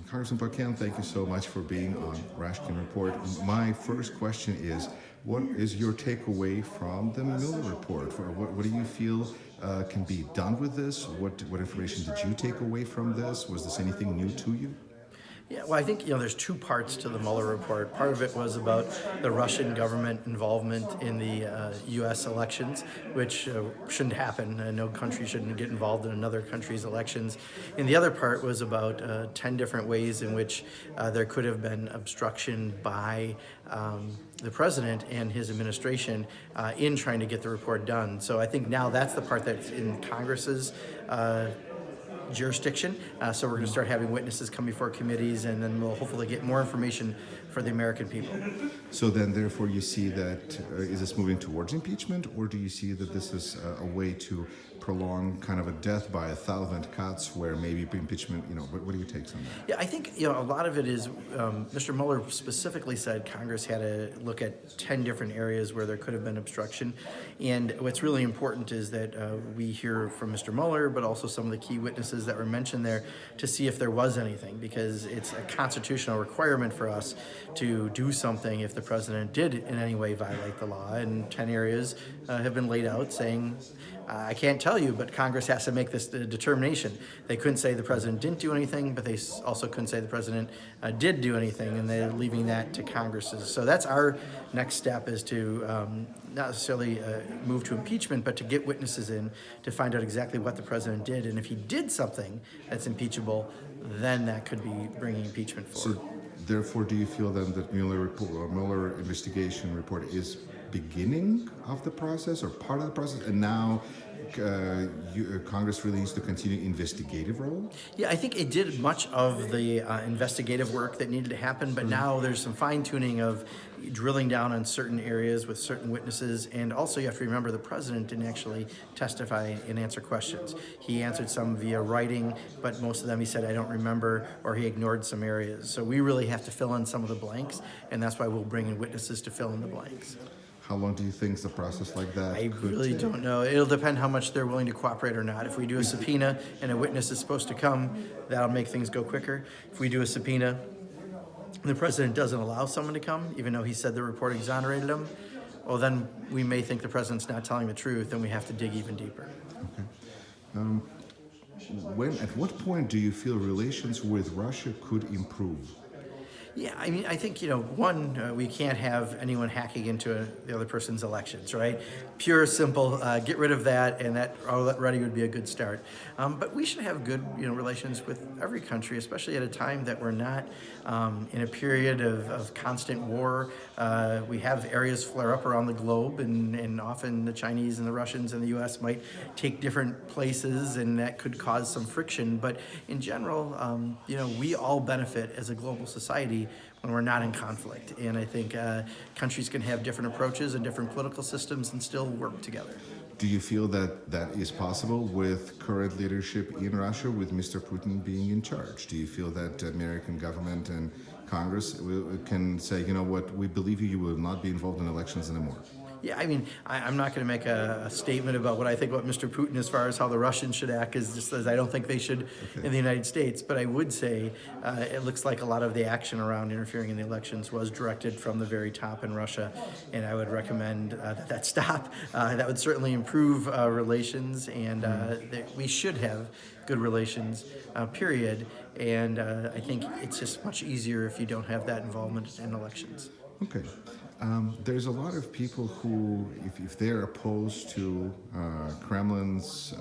Congressman Pocan, thank you so much for being on RASHKIN Report. My first question is, what is your takeaway from the Mueller report? What do you feel can be done with this? What information did you take away from this? Was this anything new to you? Yeah, well, I think there's two parts to the Mueller report. Part of it was about the Russian government involvement in the U.S. elections, which shouldn't happen. No country shouldn't get involved in another country's elections. And the other part was about 10 different ways in which there could have been obstruction by the president and his administration in trying to get the report done. So I think now that's the part that's in Congress's jurisdiction. So we're going to start having witnesses come before committees, and then we'll hopefully get more information for the American people. So then, therefore, you see that, is this moving towards impeachment, or do you see that this is a way to prolong kind of a death by 1,000 cuts where maybe impeachment, what are your takes on that? Yeah, I think, a lot of it is, Mr. Mueller specifically said Congress had to look at 10 different areas where there could have been obstruction. And what's really important is that we hear from Mr. Mueller, but also some of the key witnesses that were mentioned there to see if there was anything, because it's a constitutional requirement for us to do something if the president did in any way violate the law. And 10 areas have been laid out saying, I can't tell you, but Congress has to make this determination. They couldn't say the president didn't do anything, but they also couldn't say the president did do anything, and they're leaving that to Congress. So that's our next step, is to not necessarily move to impeachment, but to get witnesses in to find out exactly what the president did. And if he did something that's impeachable, then that could be bringing impeachment forward. So, therefore, do you feel then that Mueller investigation report is beginning of the process or part of the process, and now Congress really needs to continue investigative role? Yeah, I think it did much of the investigative work that needed to happen, but now there's some fine-tuning of drilling down on certain areas with certain witnesses. And also you have to remember the president didn't actually testify and answer questions. He answered some via writing, but most of them he said, I don't remember, or he ignored some areas. So we really have to fill in some of the blanks, and that's why we'll bring in witnesses to fill in the blanks. How long do you think a process like that I could really take? don't know. It'll depend how much they're willing to cooperate or not. If we do a subpoena and a witness is supposed to come, that'll make things go quicker. If we do a subpoena, the president doesn't allow someone to come, even though he said the report exonerated him, well, then we may think the president's not telling the truth, and we have to dig even deeper. Okay. At what point do you feel relations with Russia could improve? Yeah, I mean, I think, one, we can't have anyone hacking into the other person's elections, right? Pure, simple, get rid of that, and that already would be a good start. But we should have good, relations with every country, especially at a time that we're not in a period of constant war. We have areas flare up around the globe, and often the Chinese and the Russians and the U.S. might take different places, and that could cause some friction. But in general, we all benefit as a global society when we're not in conflict. And I think countries can have different approaches and different political systems and still work together. Do you feel that that is possible with current leadership in Russia, with Mr. Putin being in charge? Do you feel that American government and Congress can say, you know what, we believe you will not be involved in elections anymore? Yeah, I mean, I'm not going to make a statement about what I think about Mr. Putin as far as how the Russians should act, just as I don't think they should in the United States. But I would say it looks like a lot of the action around interfering in the elections was directed from the very top in Russia, and I would recommend that stop. That would certainly improve relations, and we should have good relations, period. And I think it's just much easier if you don't have that involvement in elections. Okay. There's a lot of people who, if they're opposed to Kremlin's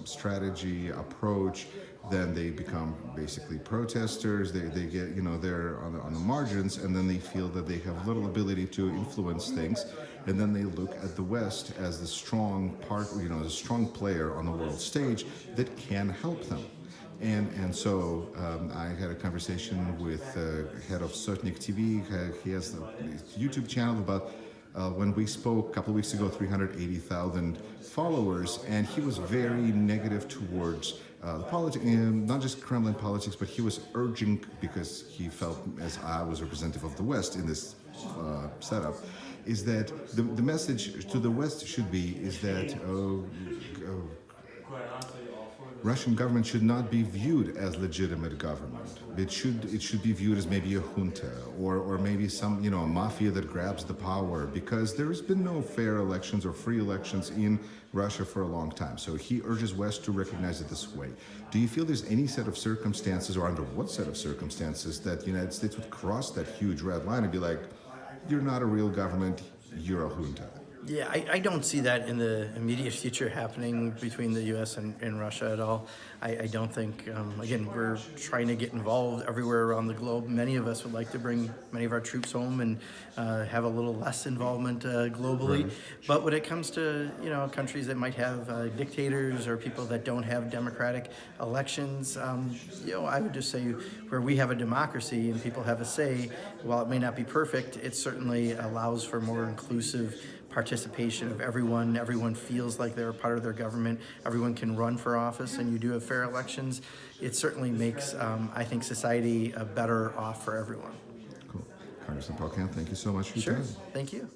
strategy, approach, then they become basically protesters. They get, they're on the margins, and then they feel that they have little ability to influence things. And then they look at the West as the strong part, the strong player on the world stage that can help them. And so I had a conversation with head of Sotnik TV. He has a YouTube channel about, when we spoke a couple of weeks ago, 380,000 followers, and he was very negative towards the politics, not just Kremlin politics, but he was urging, because he felt, as I was representative of the West in this setup, is that the message to the West should be is that Russian government should not be viewed as legitimate government. It should be viewed as maybe a junta or maybe some a mafia that grabs the power, because there has been no fair elections or free elections in Russia for a long time. So he urges West to recognize it this way. Do you feel there's any set of circumstances, or under what set of circumstances, that the United States would cross that huge red line and be like, you're not a real government, you're a junta? Yeah, I don't see that in the immediate future happening between the U.S. and Russia at all. I don't think, again, we're trying to get involved everywhere around the globe. Many of us would like to bring many of our troops home and have a little less involvement globally. Right. But when it comes to, countries that might have dictators or people that don't have democratic elections, I would just say where we have a democracy and people have a say, while it may not be perfect, it certainly allows for more inclusive participation of everyone. Everyone feels like they're a part of their government. Everyone can run for office, and you do have fair elections. It certainly makes, I think, society better off for everyone. Cool. Congressman Pocan, thank you so much for your Sure. time. Thank you.